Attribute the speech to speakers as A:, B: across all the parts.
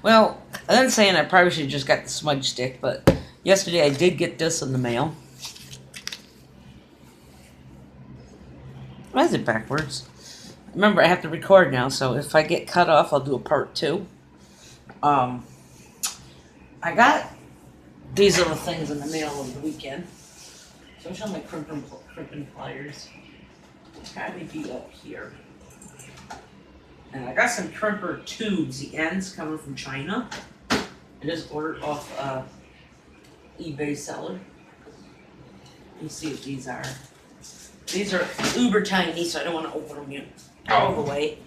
A: Well, I'm saying I probably should have just got the smudge stick, but yesterday I did get this in the mail. Why is it backwards? Remember, I have to record now, so if I get cut off, I'll do a part 2. I got these little things in the mail over the weekend. So I'm showing my crimping pliers. Probably be up here. And I got some crimper tubes, the ends coming from China. I just ordered off eBay seller. Let me see what these are. These are uber tiny, so I don't want to open them yet all the way.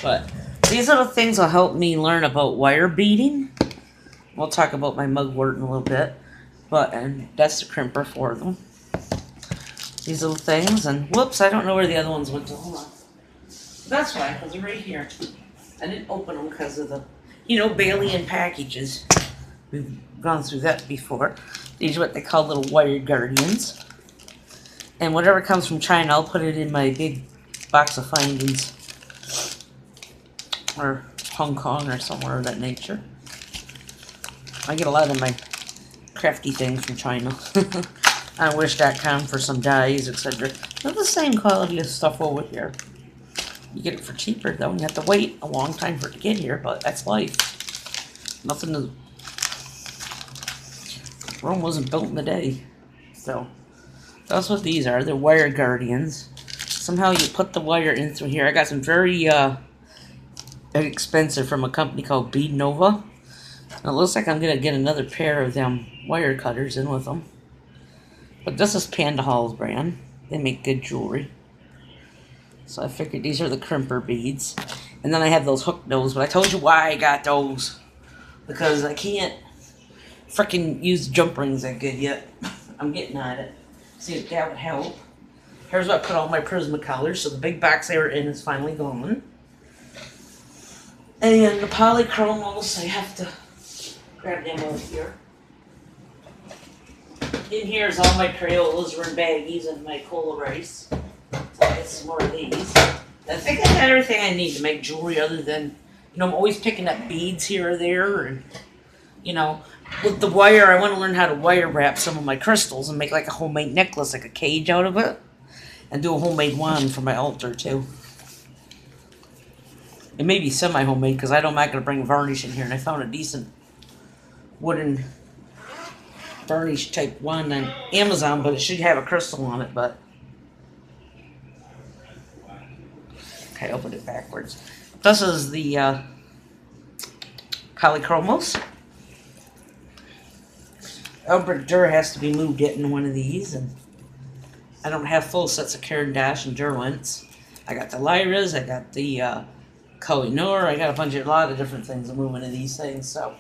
A: But these little things will help me learn about wire beading. We'll talk about my mugwort in a little bit. And that's the crimper for them. These little things, and whoops, I don't know where the other ones went to. Hold on. That's why, because they're right here. I didn't open them because of the, Balian packages. We've gone through that before. These are what they call little wire guardians. And whatever comes from China, I'll put it in my big box of findings. Or Hong Kong or somewhere of that nature. I get a lot of my crafty things from China. On Wish.com for some dyes, etc. Not the same quality of stuff over here. You get it for cheaper, though, and you have to wait a long time for it to get here, but that's life. Nothing to... Rome wasn't built in a day. So, that's what these are. They're wire guardians. Somehow you put the wire in through here. I got some very expensive from a company called Bead Nova. And it looks like I'm going to get another pair of them wire cutters in with them. But this is Panda Hall's brand. They make good jewelry. So I figured these are the crimper beads. And then I have those hook nose, but I told you why I got those. Because I can't frickin' use jump rings that good yet. I'm getting at it. See if that would help. Here's where I put all my Prismacolors. So the big box they were in is finally gone. And the polychromos, I have to grab them over here. In here is all my Crayolas were in baggies and my cola rice. So I'll get some more of these. I think I got everything I need to make jewelry other than, I'm always picking up beads here or there. And, with the wire, I want to learn how to wire wrap some of my crystals and make like a homemade necklace, like a cage out of it. And do a homemade wand for my altar, too. It may be semi-homemade because I'm not going to bring varnish in here. And I found a decent wooden varnish type wand on Amazon, but it should have a crystal on it, but... Okay, open it backwards. This is the polychromos. Albert Durr has to be moved in one of these, and I don't have full sets of Caran d'Ache and Derwents. I got the Lyras, I got the Koh-i-Noor, I got a lot of different things I'm moving into these things, so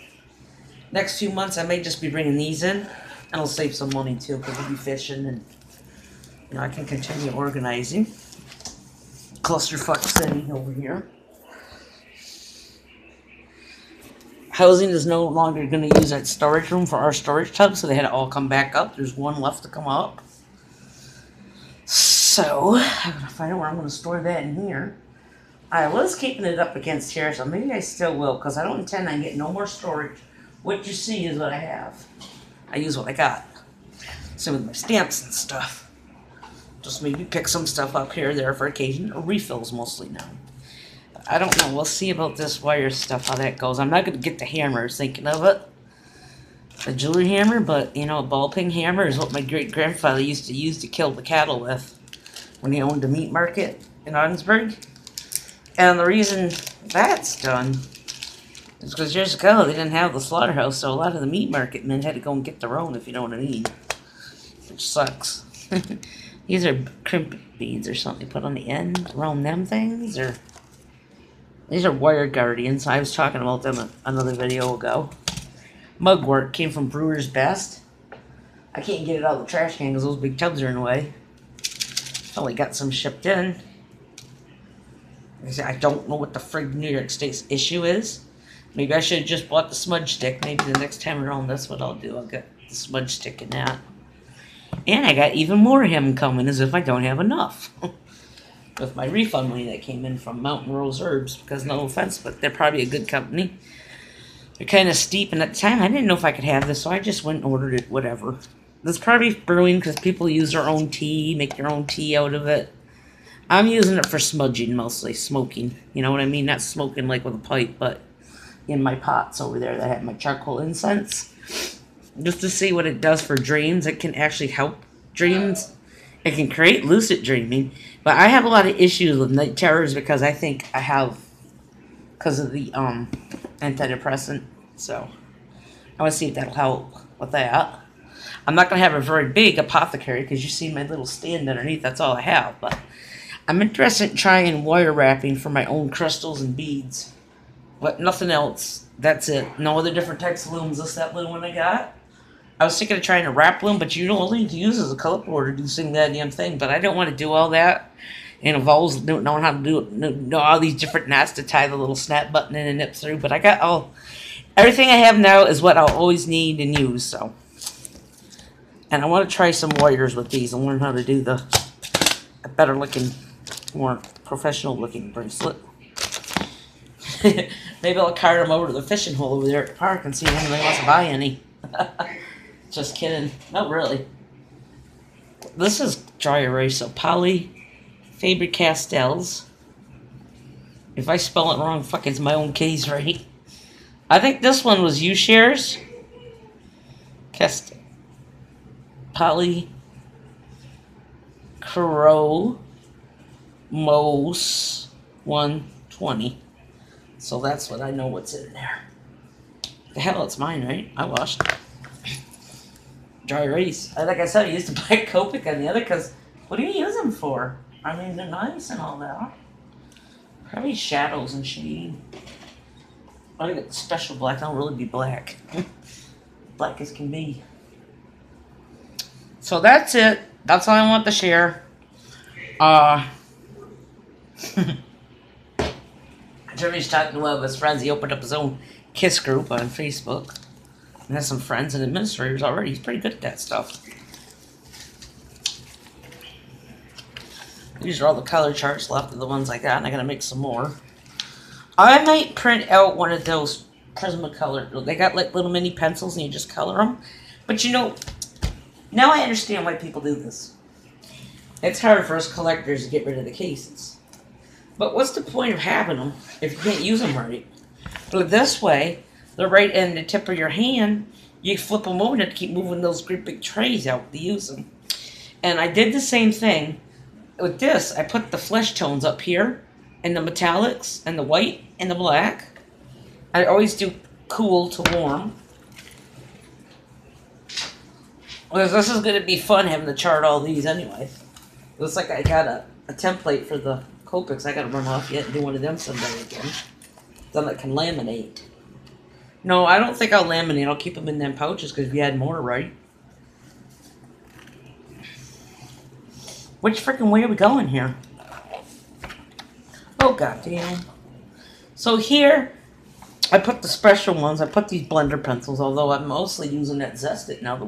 A: next few months I may just be bringing these in, and I'll save some money too, because we'll be fishing, and I can continue organizing. Clusterfuck city over here. Housing is no longer going to use that storage room for our storage tub, so they had to all come back up. There's one left to come up. So, I'm going to find out where I'm going to store that in here. I was keeping it up against here, so maybe I still will, because I don't intend on getting no more storage. What you see is what I have. I use what I got. Same with my stamps and stuff. Just maybe pick some stuff up here or there for occasion, or refills mostly now. I don't know. We'll see about this wire stuff, how that goes. I'm not going to get the hammers, thinking of it. A jewelry hammer, but, a ball peen hammer is what my great-grandfather used to use to kill the cattle with when he owned a meat market in Ogdensburg. And the reason that's done is because years ago they didn't have the slaughterhouse, so a lot of the meat market men had to go and get their own, if you know what I mean. Which sucks. These are crimp beads or something put on the end around them things, or... These are wire guardians. I was talking about them in another video ago. Mugwort came from Brewer's Best. I can't get it out of the trash can because those big tubs are in the way. Only got some shipped in. I don't know what the frig New York State's issue is. Maybe I should have just bought the smudge stick. Maybe the next time around that's what I'll do. I'll get the smudge stick in that. And I got even more of him coming as if I don't have enough. With my refund money that came in from Mountain Rose Herbs, because no offense, but they're probably a good company. They're kind of steep, and at the time I didn't know if I could have this, so I just went and ordered it, whatever. This is probably brewing because people use their own tea, make their own tea out of it. I'm using it for smudging mostly, smoking. You know what I mean? Not smoking like with a pipe, but in my pots over there that have my charcoal incense. Just to see what it does for dreams. It can actually help dreams. It can create lucid dreaming. But I have a lot of issues with night terrors because I think I have, because of the antidepressant. So I want to see if that'll help with that. I'm not going to have a very big apothecary because you see my little stand underneath. That's all I have. But I'm interested in trying wire wrapping for my own crystals and beads. But nothing else. That's it. No other different types of looms. Just that little one I got. I was thinking of trying a wrap loom, but you don't only use as a color board to do the damn thing. But I don't want to do all that. It involves knowing how to do it. Know all these different knots to tie the little snap button in and nip through. But I got all... Everything I have now is what I'll always need and use. So, and I want to try some wires with these and learn how to do a better looking, more professional looking bracelet. Maybe I'll cart them over to the fishing hole over there at the park and see if anybody wants to buy any. Just kidding. Not really. This is dry erase, so Poly Faber Pastels. If I spell it wrong, fuck, it's my own case, right? I think this one was U-Shares. Poly Crow Mos 120. So that's what I know what's in there. The hell, it's mine, right? I washed it. Dry erase. Like I said, I used to buy Copic on the other because what do you use them for? I mean, they're nice and all that. Probably shadows and shading. I got the special black. I don't really be black. Black as can be. So that's it. That's all I want to share. Jeremy's talking to one of his friends. He opened up his own KISS group on Facebook. And has some friends and administrators already. He's pretty good at that stuff. These are all the color charts left of the ones I got, and I gotta make some more. I might print out one of those Prismacolor. They got like little mini pencils, and you just color them. But you know, now I understand why people do this. It's hard for us collectors to get rid of the cases. But what's the point of having them if you can't use them right? But this way, they're right in the tip of your hand. You flip them over and keep moving those great big trays out to use them. And I did the same thing with this. I put the flesh tones up here, and the metallics, and the white, and the black. I always do cool to warm. Because this is going to be fun having to chart all these anyway. Looks like I got a template for the Copics. I got to run off yet and do one of them someday again. Then I can laminate. No, I don't think I'll laminate. I'll keep them in them pouches because we had more, right? Which freaking way are we going here? Oh, goddamn. So here, I put the special ones. I put these blender pencils, although I'm mostly using that Zest It now, the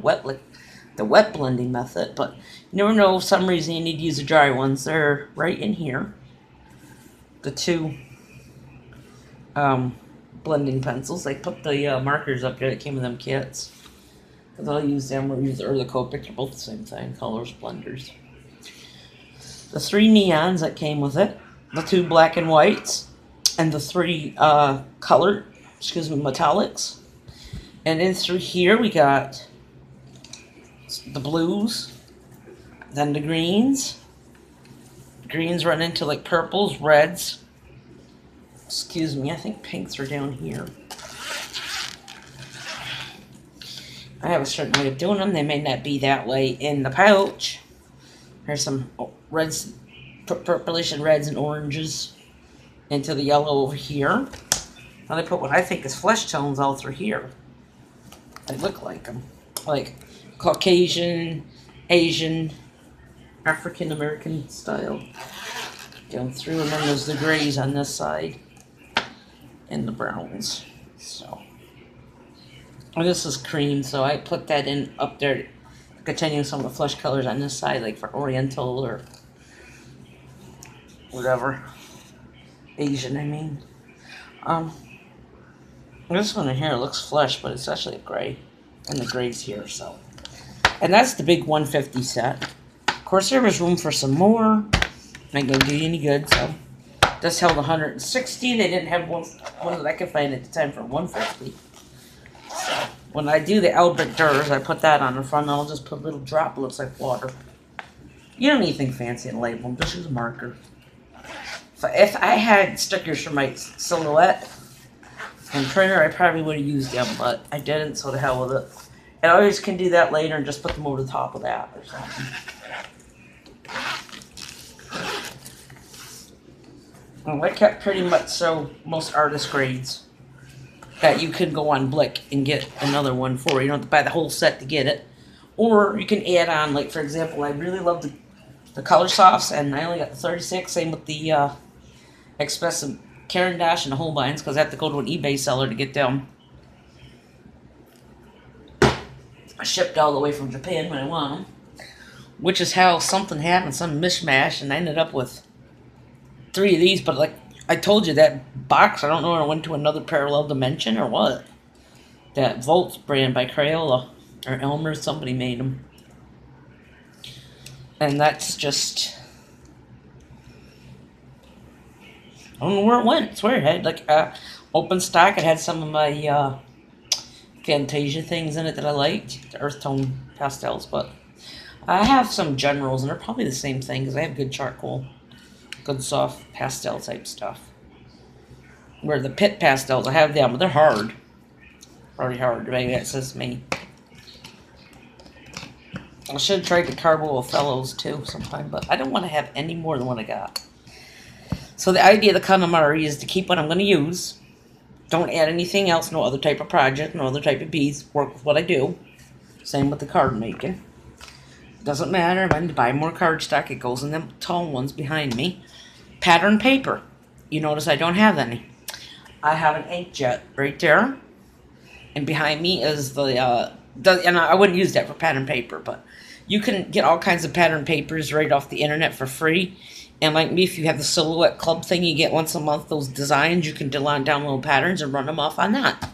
A: wet blending method. But you never know, for some reason you need to use the dry ones. They're right in here. The two blending pencils. I put the markers up there that came in them kits. Because I'll use them or use the Copic. They're both the same thing. Colors, blenders. The 3 neons that came with it. The 2 black and whites. And the 3 colored, metallics. And then through here we got the blues. Then the greens. Greens run into like purples, reds. I think pinks are down here. I have a certain way of doing them. They may not be that way in the pouch. There's some reds, purplish and reds and oranges into the yellow over here. Now they put what I think is flesh tones all through here. They look like them. Like Caucasian, Asian, African American style. Down through, and then there's the grays on this side. And the browns. So. And this is cream, so I put that in up there to continue some of the flesh colors on this side, like for Oriental or whatever. Asian, I mean. This one in here looks flesh, but it's actually a gray. And the gray's here, so. And that's the big 150 set. Of course, there was room for some more. Ain't gonna do you any good, so. This held 160. They didn't have one that I could find at the time for 150. So, when I do the Albert Durs, I put that on the front. I'll just put little droplets like water. You don't need anything fancy to label them. Just use a marker. If I had stickers for my silhouette and printer, I probably would have used them, but I didn't, so the hell with it. And I always can do that later and just put them over the top of that or something. Well, I kept pretty much most artist grades that you can go on Blick and get another one for. You don't have to buy the whole set to get it. Or you can add on, like for example, I really love the color softs, and I only got the 36. Same with the expensive Caran d'Ache and the Holbeins, because I have to go to an eBay seller to get them shipped all the way from Japan when I want them. Which is how something happened, some mishmash, and I ended up with 3 of these. But like I told you, that box, I don't know if I went to another parallel dimension or what. That Volts brand by Crayola or Elmer, somebody made them. And that's just, I don't know where it went. It's weird. It had like open stock. It had some of my Fantasia things in it that I liked, the earth tone pastels. But I have some generals, and they're probably the same thing because I have good charcoal, good soft pastel type stuff. Where the pit pastels, I have them, but they're hard. Very hard. Maybe that says me. I should have tried the Carbo Fellows too sometime, but I don't want to have any more than what I got. So the idea of the Kanamari is to keep what I'm going to use. Don't add anything else, no other type of project, no other type of beads. Work with what I do. Same with the card making. Doesn't matter if I need to buy more cardstock, it goes in them tall ones behind me. Pattern paper. You notice I don't have any. I have an inkjet right there. And behind me is and I wouldn't use that for pattern paper, but you can get all kinds of pattern papers right off the internet for free. And like me, if you have the Silhouette Club thing, you get once a month those designs. You can download patterns and run them off on that.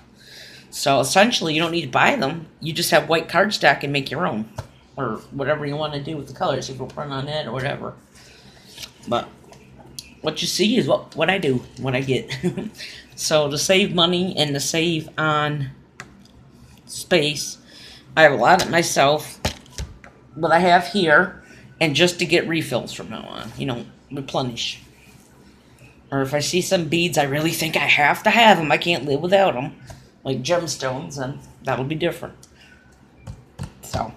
A: So essentially, you don't need to buy them. You just have white cardstock and make your own. Or whatever you want to do with the colors. You can print on it or whatever. But what you see is what I do, what I get. So to save money and to save on space, I have a lot of it myself. What I have here. And just to get refills from now on. You know, replenish. Or if I see some beads I really think I have to have them, I can't live without them, like gemstones, and that'll be different. So,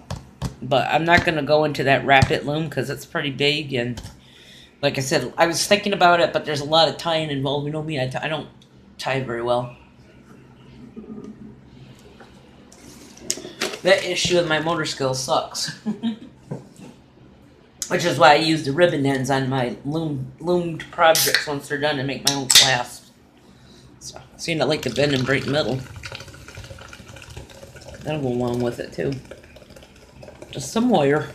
A: but I'm not going to go into that Rapid loom because it's pretty big, and like I said, I was thinking about it, but there's a lot of tying involved. You know me, I don't tie very well. That issue with my motor skills sucks. Which is why I use the ribbon ends on my loomed projects once they're done and make my own clasps. So, seeing I like to bend and break metal. That'll go along with it too. Just some wire.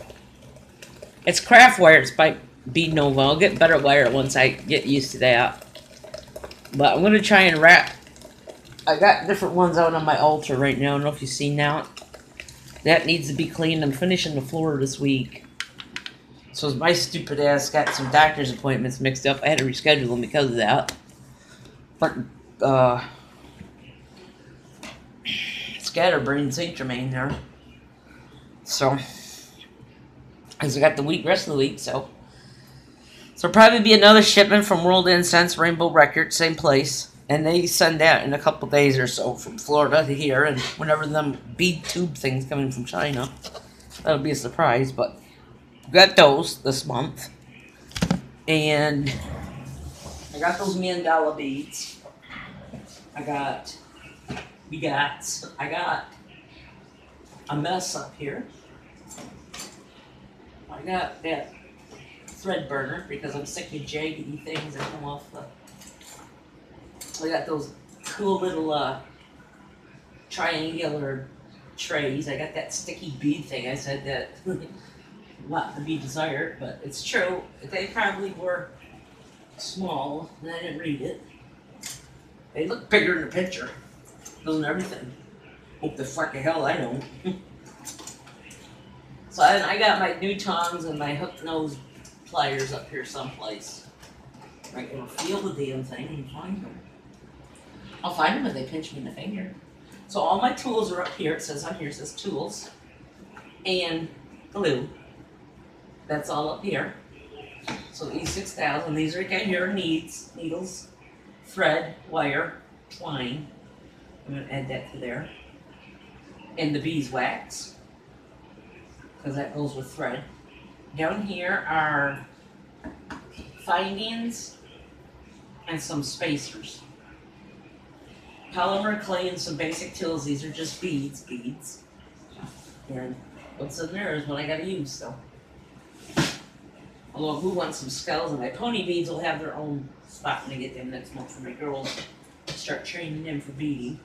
A: It's craft wire. It's by Bead Nova. I'll get better wire once I get used to that. But I'm going to try and wrap. I got different ones out on my altar right now. I don't know if you've seen that. That needs to be cleaned. I'm finishing the floor this week. So my stupid ass got some doctor's appointments mixed up. I had to reschedule them because of that. But, scatterbrain Saint Germain there. So, because I got the rest of the week, so. So probably be another shipment from World Incense, Rainbow Records, same place. And they send that in a couple days or so from Florida to here. And whenever them bead tube things come in from China, that'll be a surprise, but. Got those this month, and I got those mandala beads. I got a mess up here. I got that thread burner because I'm sick of jaggedy things that come off the. I got those cool little triangular trays. I got that sticky bead thing. I said that. Not to be desired, but it's true. They probably were small, and I didn't read it. They look bigger in the picture. Doesn't everything. Hope the fucking hell I don't. So I got my new tongs and my hook nose pliers up here someplace. I can feel the damn thing and find them. I'll find them if they pinch me in the finger. So all my tools are up here. It says on here, it says tools and glue. That's all up here. So the E6000, these right down here are needles, thread, wire, twine. I'm going to add that to there. And the beeswax, because that goes with thread. Down here are findings and some spacers. Polymer clay and some basic tools. These are just beads. And what's in there is what I got to use, so. Although who wants some skulls, and my pony beads will have their own spot when I get them next month for my girls. Start training them for beading.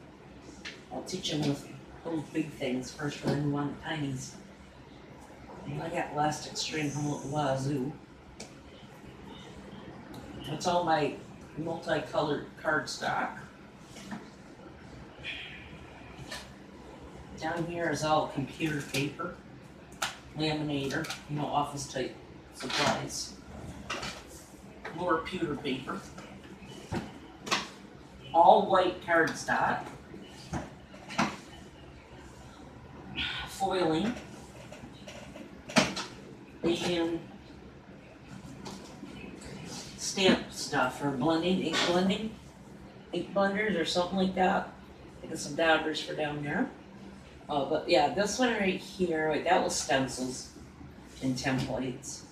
A: I'll teach them with those big things first, but then we want the tinies. And I got elastic string from the wazoo. That's all my multicolored cardstock. Down here is all computer paper, laminator, office type supplies. More pewter paper. All white cardstock. Foiling. And stamp stuff or blending, ink blenders or something like that. I got some daubers for down there. But yeah, this one right here, wait, that was stencils and templates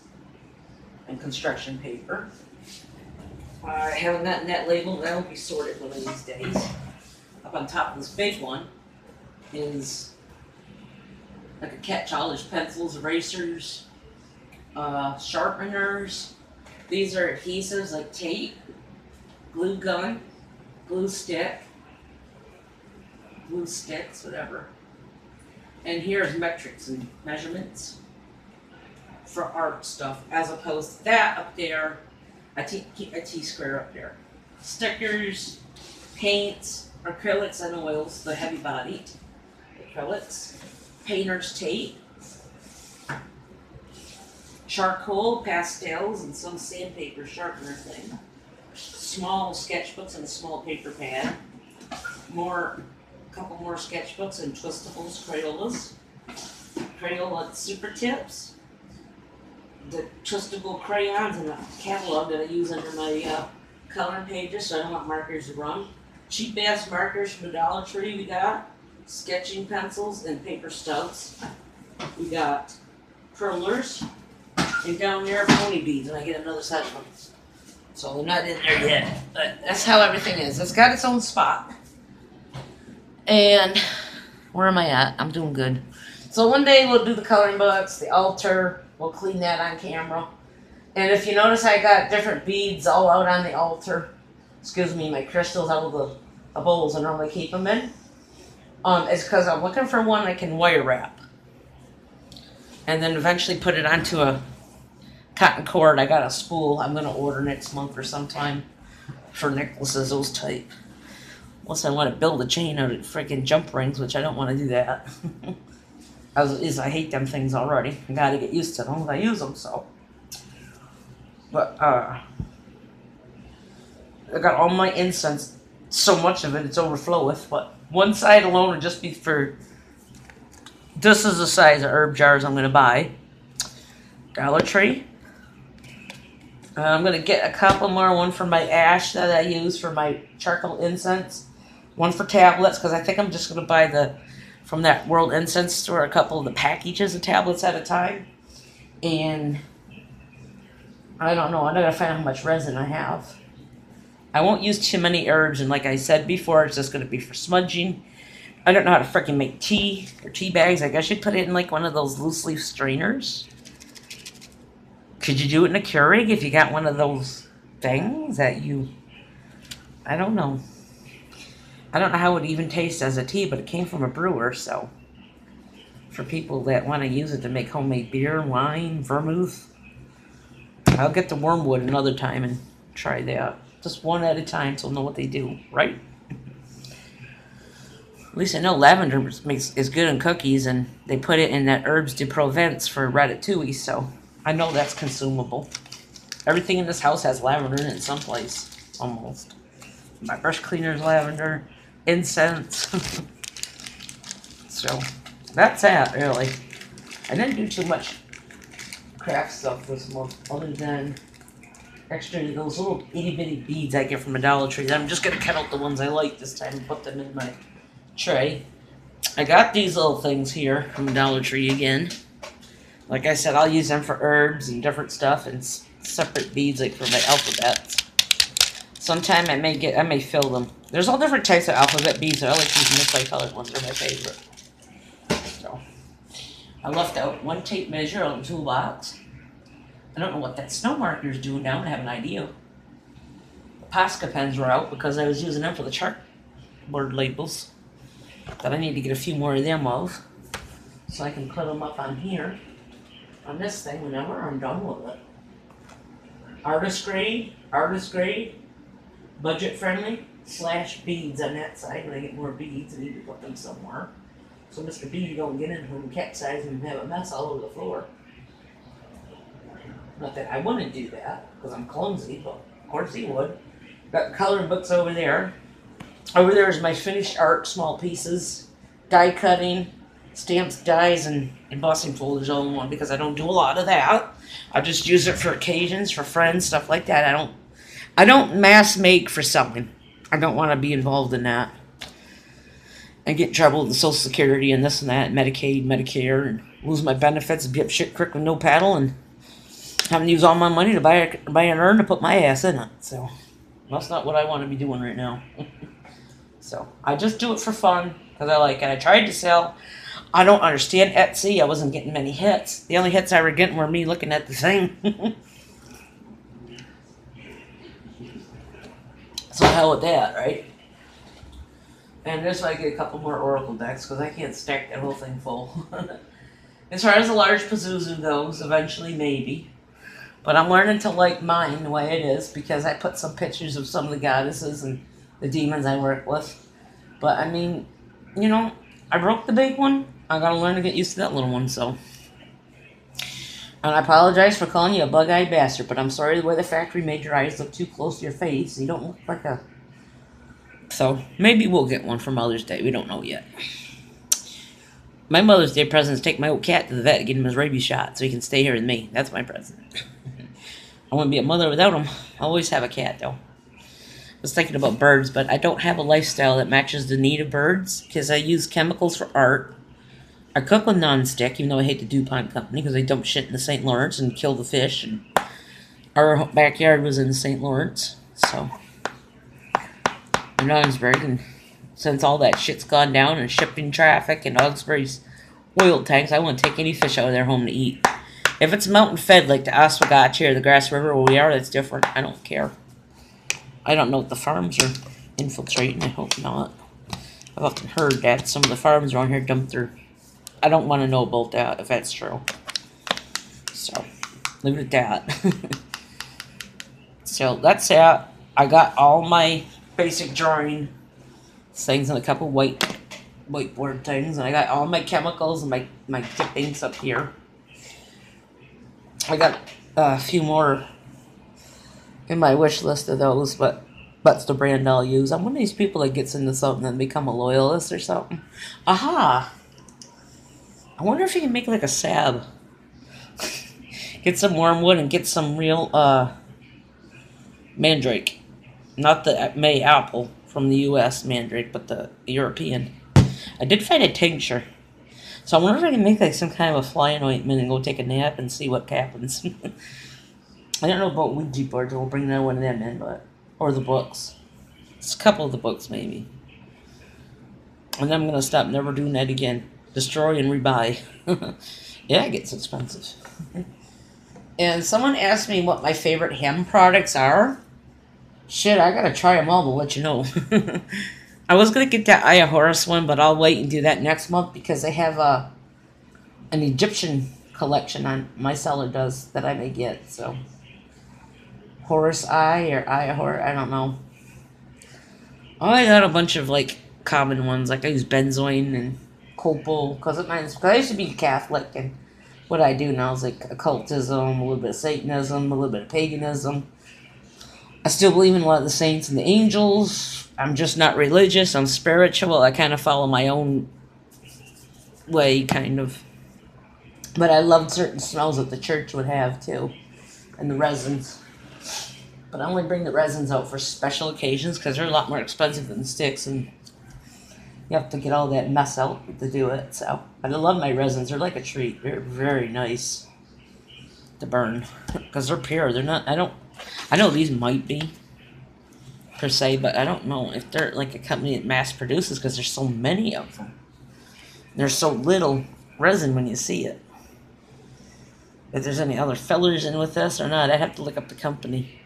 A: and construction paper. I haven't gotten that labeled. That'll be sorted one of these days. Up on top of this big one is like a catch-all. There's pencils, erasers, sharpeners. These are adhesives like tape, glue gun, glue stick, glue sticks, whatever. And here's metrics and measurements for art stuff, as opposed to that up there. I keep my T-square up there. Stickers, paints, acrylics and oils, the heavy-bodied acrylics, painter's tape, charcoal, pastels, and some sandpaper sharpener thing. Small sketchbooks and a small paper pad. Couple more sketchbooks and twistables, Crayolas. Crayola super tips. The twistable crayons and a catalog that I use under my coloring pages so I don't want markers to run. Cheap ass markers from the Dollar Tree we got. Sketching pencils and paper stubs. We got curlers. And down there, pony beads, and I get another set of them. So they're not in there yet. But that's how everything is. It's got its own spot. And where am I at? I'm doing good. So one day we'll do the coloring books, the altar. We'll clean that on camera. And if you notice, I got different beads all out on the altar. Excuse me, my crystals out of the bowls I normally keep them in. It's because I'm looking for one I can wire wrap. And then eventually put it onto a cotton cord. I got a spool I'm going to order next month or sometime for necklaces, those type. Unless I want to build a chain out of freaking jump rings, which I don't want to do that. I hate them things already. I got to get used to them. I use them, so. But, I got all my incense, so much of it, it's overfloweth. But one side alone would just be for, this is the size of herb jars I'm going to buy. Dollar Tree. I'm going to get a couple more. One for my ash that I use for my charcoal incense. One for tablets, because I think I'm just going to buy from that World Incense store, a couple of the packages of tablets at a time. And I don't know. I'm not going to find out how much resin I have. I won't use too many herbs, and like I said before, it's just going to be for smudging. I don't know how to freaking make tea or tea bags. I guess you'd put it in like one of those loose leaf strainers. Could you do it in a Keurig if you got one of those things that you... I don't know. I don't know how it would even taste as a tea, but it came from a brewer, so... For people that want to use it to make homemade beer, wine, vermouth. I'll get the wormwood another time and try that. Just one at a time so I'll know what they do, right? At least I know lavender is good in cookies, and they put it in that herbs de Provence for ratatouille, so I know that's consumable. Everything in this house has lavender in it someplace, almost. My brush cleaner's lavender, incense. So that's that, really. I didn't do too much craft stuff this month, other than extra those little itty bitty beads I get from a Dollar Tree. I'm just gonna cut out the ones I like this time and put them in my tray. I got these little things here from Dollar Tree again. Like I said, I'll use them for herbs and different stuff, and separate beads like for my alphabets. Sometime I may fill them. There's all different types of alphabet beads. I like these multicolored ones. They're my favorite. So I left out one tape measure on the toolbox. I don't know what that snow marker is doing now. I have an idea. The Posca pens were out because I was using them for the chalkboard labels. But I need to get a few more of them of, so I can put them up on here, on this thing, whenever I'm done with it. Artist grade, budget friendly, / beads on that side. When I get more beads, I need to put them somewhere, so Mr. B don't get into them, capsize and have a mess all over the floor. Not that I wouldn't do that, because I'm clumsy, but of course he would. Got coloring books over there. Over there is my finished art, small pieces, die cutting, stamps, dies, and embossing folders all in one, because I don't do a lot of that. I just use it for occasions, for friends, stuff like that. I don't mass make for selling. I don't want to be involved in that. And get in trouble with the Social Security and this and that, Medicaid, Medicare, and lose my benefits, be up shit creek with no paddle, and having to use all my money to buy an urn to put my ass in it. So that's not what I want to be doing right now. So I just do it for fun because I like it. I tried to sell. I don't understand Etsy. I wasn't getting many hits. The only hits I were getting were me looking at the thing. So hell with that, right? And this way I get a couple more Oracle decks because I can't stack that whole thing full. As far as the large Pazuzu goes, eventually maybe. But I'm learning to like mine the way it is because I put some pictures of some of the goddesses and the demons I work with. But I mean, you know, I broke the big one. I gotta learn to get used to that little one, so. And I apologize for calling you a bug-eyed bastard, but I'm sorry the way the factory made your eyes look too close to your face. You don't look like a... So, maybe we'll get one for Mother's Day. We don't know yet. My Mother's Day present is take my old cat to the vet and get him his rabies shot so he can stay here with me. That's my present. I wouldn't be a mother without him. I always have a cat, though. I was thinking about birds, but I don't have a lifestyle that matches the need of birds because I use chemicals for art. I cook with nonstick, even though I hate the DuPont company because they dump shit in the St. Lawrence and kill the fish. And our backyard was in the St. Lawrence, so in Augsburg, and since all that shit's gone down and shipping traffic and Augsburg's oil tanks, I wouldn't take any fish out of their home to eat. If it's mountain fed like the Oswegatchie or the Grass River where we are, that's different. I don't care. I don't know if the farms are infiltrating. I hope not. I've often heard that some of the farms around here dump their... I don't want to know about that, if that's true. So, leave it at that. So, that's that. I got all my basic drawing things and a couple whiteboard things. And I got all my chemicals and my things up here. I got a few more in my wish list of those, but that's the brand I'll use. I'm one of these people that gets into something and become a loyalist or something. Aha! I wonder if you can make like a salve. Get some wormwood and get some real mandrake. Not the May apple from the U.S. mandrake, but the European. I did find a tincture. So I wonder if I can make like some kind of a flying ointment and go take a nap and see what happens. I don't know about Ouija boards. We'll bring that one of them in, but or the books. It's a couple of the books maybe. And then I'm gonna stop never doing that again. Destroy and rebuy. Yeah, it gets expensive. And someone asked me what my favorite hem products are. Shit, I gotta try them all to let you know. I was gonna get that Aya Horus one, but I'll wait and do that next month because they have an Egyptian collection on my seller does that I may get. So Horus Eye or Aya Horus, I don't know. I got a bunch of like common ones. Like I use benzoin and copal because I used to be Catholic, and what I do now is like occultism, a little bit of Satanism, a little bit of paganism. I still believe in a lot of the saints and the angels. I'm just not religious. I'm spiritual. I kind of follow my own way, kind of. But I loved certain smells that the church would have, too. And the resins. But I only bring the resins out for special occasions because they're a lot more expensive than the sticks. And you have to get all that mess out to do it. So I love my resins. They're like a treat. They're very nice to burn. Because they're pure. They're not... I know these might be, per se, but I don't know if they're like a company that mass produces because there's so many of them. There's so little resin when you see it. If there's any other fillers in with this or not, I'd have to look up the company.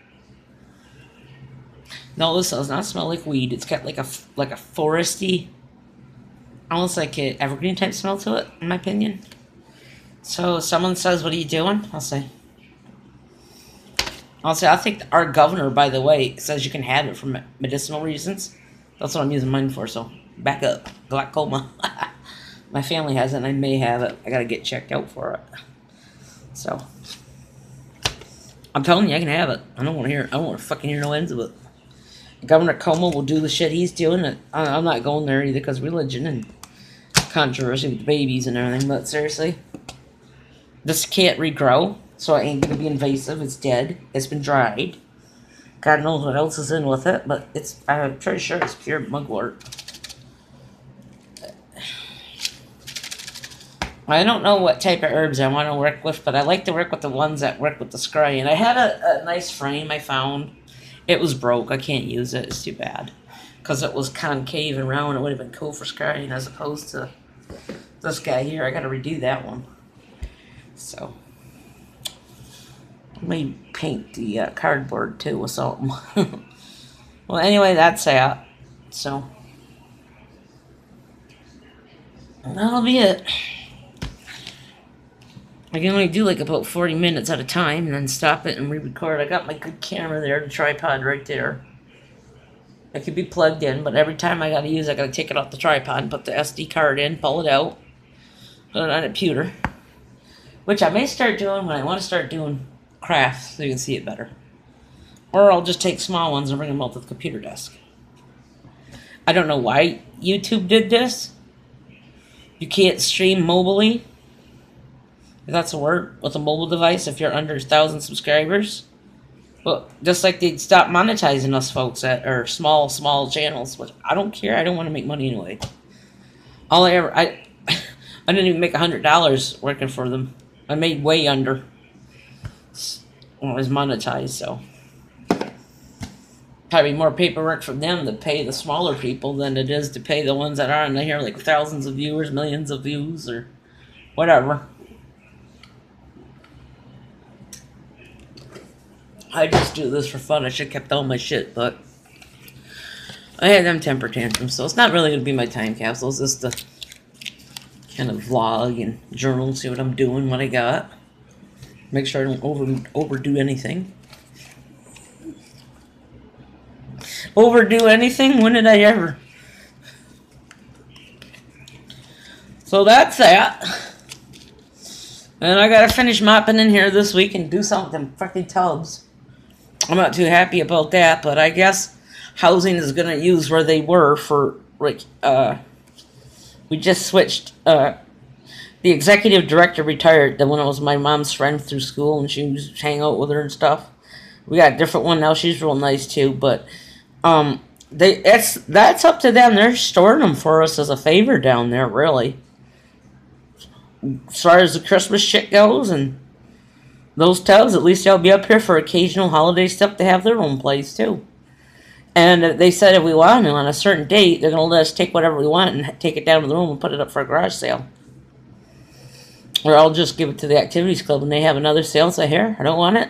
A: No, this does not smell like weed. It's got like a foresty, almost like an evergreen type smell to it, in my opinion. So someone says, "What are you doing?" I'll say, I think our governor, by the way, says you can have it for medicinal reasons. That's what I'm using mine for, so back up. Glaucoma. My family has it, and I may have it. I gotta get checked out for it. So, I'm telling you, I can have it. I don't want to fucking hear no ends of it. Governor Cuomo will do the shit he's doing. I'm not going there either because religion and controversy with the babies and everything, but seriously. This can't regrow. So it ain't going to be invasive. It's dead. It's been dried. God knows what else is in with it, but I'm pretty sure it's pure mugwort. I don't know what type of herbs I want to work with, but I like to work with the ones that work with the scry. And I had a nice frame I found. It was broke. I can't use it. It's too bad. Because it was concave and round. It would have been cool for scrying as opposed to this guy here. I got to redo that one. So... I may paint the cardboard too with something. Well, anyway, that's that. So, that'll be it. I can only do like about 40 minutes at a time and then stop it and re-record. I got my good camera there, the tripod right there. It could be plugged in, but every time I gotta use it, I gotta take it off the tripod and put the SD card in, pull it out, put it on a computer. Which I may start doing when I want to start doing crafts so you can see it better. Or I'll just take small ones and bring them out to the computer desk. I don't know why YouTube did this. You can't stream mobilely, if that's a word, with a mobile device if you're under 1,000 subscribers. Well, just like they'd stop monetizing us folks that are small channels, which I don't care. I don't want to make money anyway. I didn't even make $100 working for them. I made way under. When it was monetized, so probably more paperwork for them to pay the smaller people than it is to pay the ones that are on here, like thousands of viewers, millions of views, or whatever. I just do this for fun. I should have kept all my shit, but I had them temper tantrums, so it's not really going to be my time capsule. It's just a kind of vlog and journal, see what I'm doing, what I got. Make sure I don't overdo anything. Overdo anything? When did I ever? So that's that. And I gotta finish mopping in here this week and do something fucking tubs. I'm not too happy about that, but I guess housing is gonna use where they were for like we just switched the executive director retired, the one that was my mom's friend through school, and she was hanging out with her and stuff. We got a different one now. She's real nice too, but that's up to them. They're storing them for us as a favor down there, really. As far as the Christmas shit goes, and those tubs, at least they'll be up here for occasional holiday stuff to have their own place too. And they said if we want to, on a certain date, they're going to let us take whatever we want and take it down to the room and put it up for a garage sale. Or I'll just give it to the activities club and they have another sale. So here, I don't want it.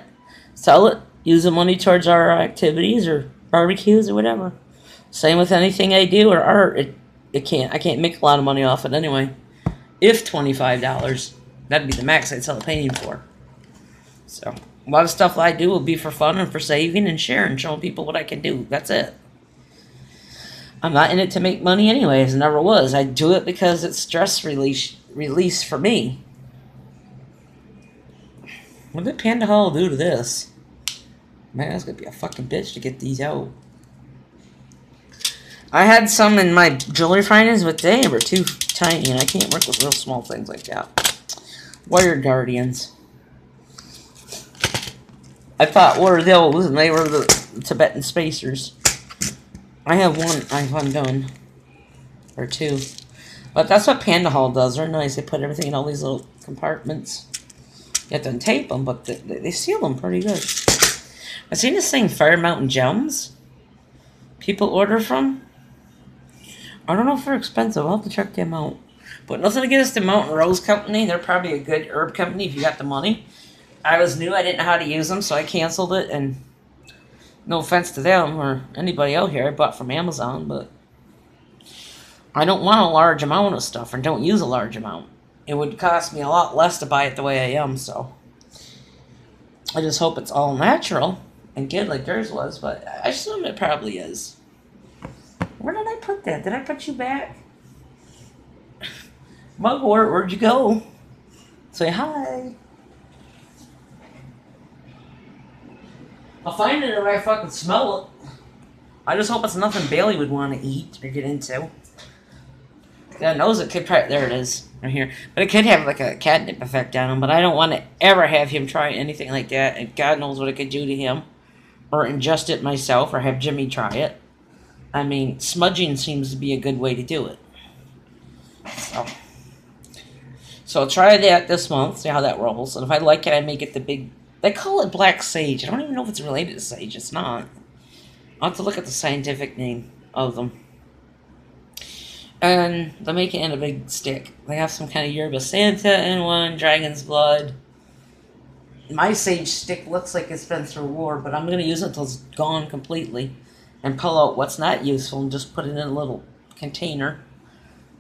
A: Sell it. Use the money towards our activities or barbecues or whatever. Same with anything I do or art. I can't make a lot of money off it anyway. If $25, that'd be the max I'd sell the painting for. So a lot of stuff I do will be for fun and for saving and sharing, showing people what I can do. That's it. I'm not in it to make money anyways. Never was. I do it because it's stress release for me. What did Panda Hall do to this? Man, that's gonna be a fucking bitch to get these out. I had some in my jewelry findings, but they were too tiny, and I can't work with real small things like that. Wire Guardians. I thought were those, and they were the Tibetan spacers. I have one I've undone. Or two. But that's what Panda Hall does. They're nice. They put everything in all these little compartments. You have to untape them, but they seal them pretty good. I've seen this thing, Fire Mountain Gems. People order from. I don't know if they're expensive. I'll have to check them out. But nothing against the Mountain Rose Company. They're probably a good herb company if you got the money. I was new. I didn't know how to use them, so I canceled it. And no offense to them or anybody out here. I bought from Amazon, but I don't want a large amount of stuff, or don't use a large amount. It would cost me a lot less to buy it the way I am, so I just hope it's all natural and good like theirs was, but I assume it probably is. Where did I put that? Did I put you back? Mugwort, where'd you go? Say hi. I'll find it if I fucking smell it. I just hope it's nothing Bailey would want to eat or get into. God knows it could probably, there it is, right here. But it could have like a catnip effect on him, but I don't want to ever have him try anything like that, and God knows what it could do to him. Or ingest it myself, or have Jimmy try it. I mean, smudging seems to be a good way to do it. So I'll try that this month, see how that rolls. And if I like it, I may get the big, they call it black sage. I don't even know if it's related to sage. It's not. I'll have to look at the scientific name of them. And they make it in a big stick. They have some kind of yerba santa in one, dragon's blood. My sage stick looks like it's been through war, but I'm going to use it until it's gone completely. And pull out what's not useful and just put it in a little container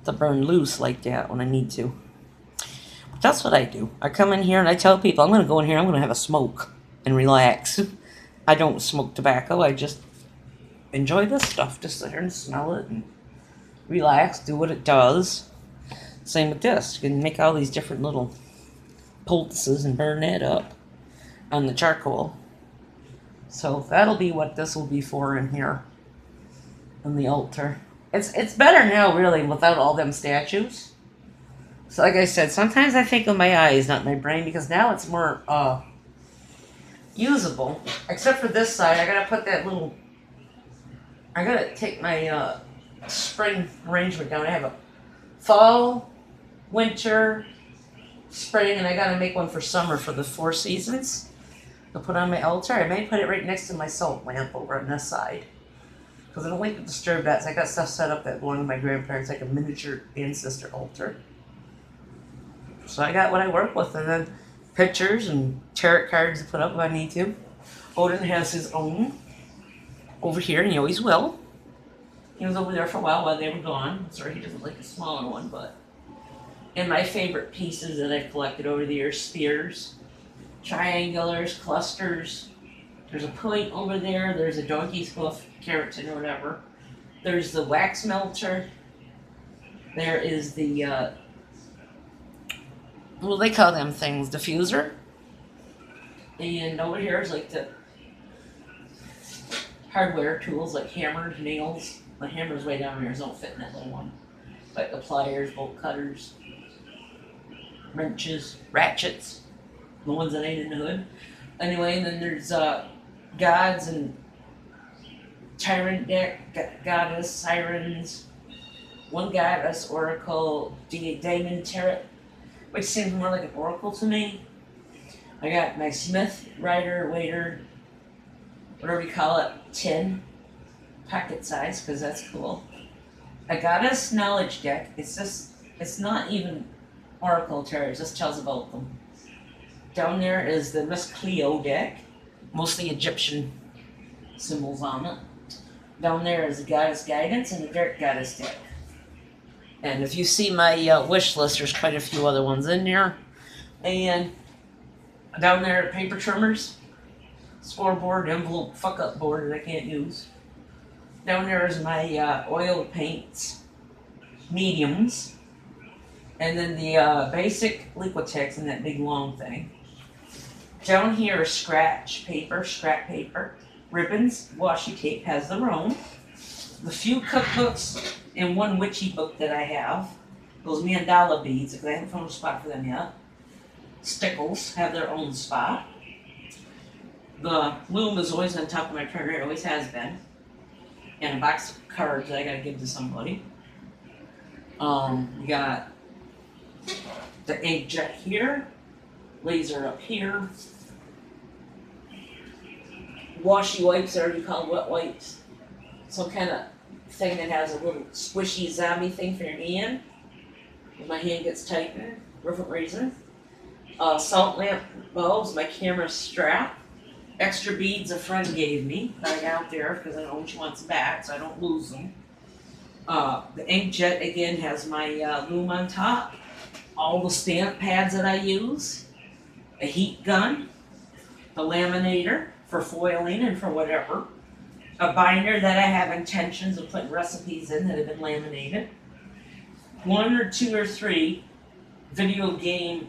A: to burn loose like that when I need to. But that's what I do. I come in here and I tell people, I'm going to go in here, I'm going to have a smoke and relax. I don't smoke tobacco, I just enjoy this stuff. Just sit here and smell it and relax, do what it does. Same with this. You can make all these different little poultices and burn that up on the charcoal. So that'll be what this will be for in here on the altar. It's better now, really, without all them statues. So like I said, sometimes I think with my eyes, not my brain, because now it's more usable. Except for this side, I gotta put that little, I gotta take my spring arrangement down. I have a fall, winter, spring, and I gotta make one for summer for the 4 seasons. I'll put on my altar. I may put it right next to my salt lamp over on this side, because I don't like to disturb that. So I got stuff set up that belonged to my grandparents, like a miniature ancestor altar. So I got what I work with, and then pictures and tarot cards to put up if I need to. Odin has his own over here, and he always will. He was over there for a while they were gone. Sorry, he doesn't like a smaller one, but. And my favorite pieces that I've collected over the years, spears, triangulars, clusters. There's a point over there. There's a donkey's hoof, keratin or whatever. There's the wax melter. There is the, what do they call them things? Diffuser. And over here is like the hardware tools like hammers, nails. The hammer's way down here, so don't fit in that little one. Like the pliers, bolt cutters, wrenches, ratchets. The ones that ain't in the hood. Anyway, and then there's gods and tyrant deck, goddess, sirens, one goddess, oracle, daemon, tarot, which seems more like an oracle to me. I got my smith, writer, waiter, whatever you call it, tin, pocket size, because that's cool. A goddess knowledge deck. It's not even oracle tarot, it just tells about them. Down there is the Miss Cleo deck, mostly Egyptian symbols on it. Down there is the Goddess Guidance and the Dark Goddess deck. And if you see my wish list, there's quite a few other ones in there. And down there, paper trimmers, scoreboard, envelope, fuck-up board that I can't use. Down there is my oil paints, mediums. And then the basic Liquitex in that big long thing. Down here is scrap paper, ribbons, washi tape has their own. The few cookbooks and one witchy book that I have. Those mandala beads, because I haven't found a spot for them yet. Stickles have their own spot. The loom is always on top of my printer, it always has been. And a box of cards that I gotta give to somebody. You got the inkjet here, laser up here, washi wipes, I already called wet wipes. Some kind of thing that has a little squishy zombie thing for your hand. When my hand gets tightened, different reason. Salt lamp bulbs, my camera strap. Extra beads a friend gave me that I got out there because I know when she wants them back, so I don't lose them. The inkjet again has my loom on top. All the stamp pads that I use. A heat gun. The laminator for foiling and for whatever. A binder that I have intentions of putting recipes in that have been laminated. 1 or 2 or 3 video game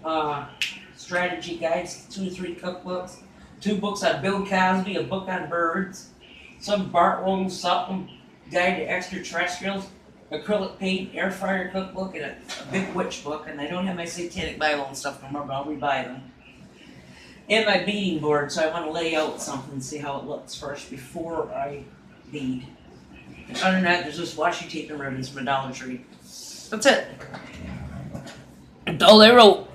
A: strategy guides, 2 or 3 cookbooks, 2 books on Bill Cosby, a book on birds, some Bartlow something guide to extraterrestrials, acrylic paint, air fryer cookbook, and a big witch book. And I don't have my Satanic Bible and stuff no more, but I'll rebuy them. And my beading board, so I want to lay out something and see how it looks first before I bead. And other than that, there's just washi tape and ribbons from a Dollar Tree. That's it. That's all they wrote.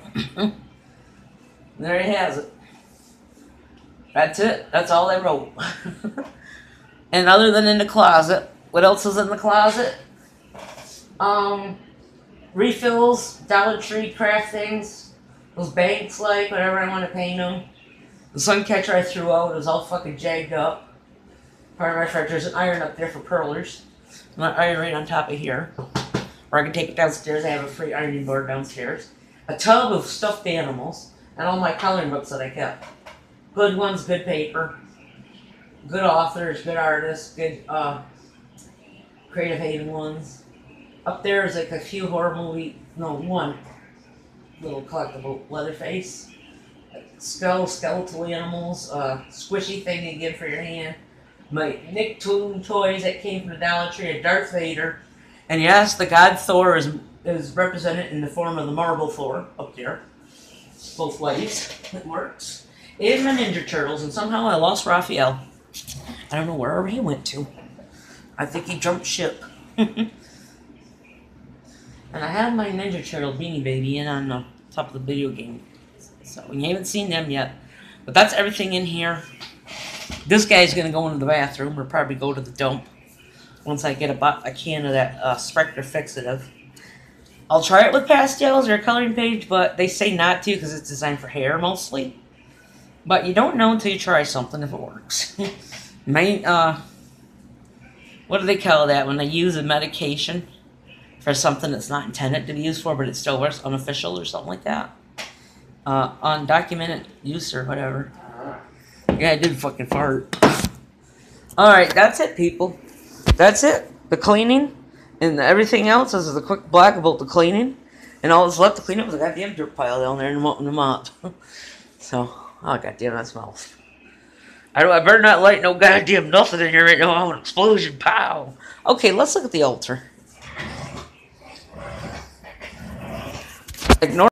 A: There he has it. That's it. That's all they wrote. And other than in the closet, what else is in the closet? Refills, Dollar Tree craft things, those banks like, whatever I want to paint them. The sun catcher I threw out is all fucking jagged up. Part of my fridge, there's an iron up there for pearlers. My iron right on top of here. Or I can take it downstairs, I have a free ironing board downstairs. A tub of stuffed animals, and all my coloring books that I kept. Good ones, good paper. Good authors, good artists, good Creative Haven ones. Up there is like a few horror movie, no, one little collectible Leatherface. Skeletal animals, squishy thing again for your hand. My Nicktoon toys that came from the Dollar Tree, a Darth Vader. And yes, the god Thor is represented in the form of the marble Thor up there. Both ways, it works. And my Ninja Turtles, and somehow I lost Raphael. I don't know wherever he went to. I think he jumped ship. And I have my Ninja Turtle Beanie Baby in on the top of the video game. So you haven't seen them yet. But that's everything in here. This guy's going to go into the bathroom or probably go to the dump. Once I get a can of that Spectre Fixative. I'll try it with pastels or a coloring page, but they say not to because it's designed for hair mostly. But you don't know until you try something if it works. What do they call that when they use a medication for something that's not intended to be used for, but it still works, unofficial or something like that? Undocumented use or whatever. Yeah, I did fucking fart. Alright, that's it, people. That's it. The cleaning and everything else is a quick black about the cleaning. And all that's left to clean up is a goddamn dirt pile down there in the mop. So, oh goddamn, that smells. I better not light no goddamn nothing in here right now. I want an explosion. Pow. Okay, let's look at the altar. Ignore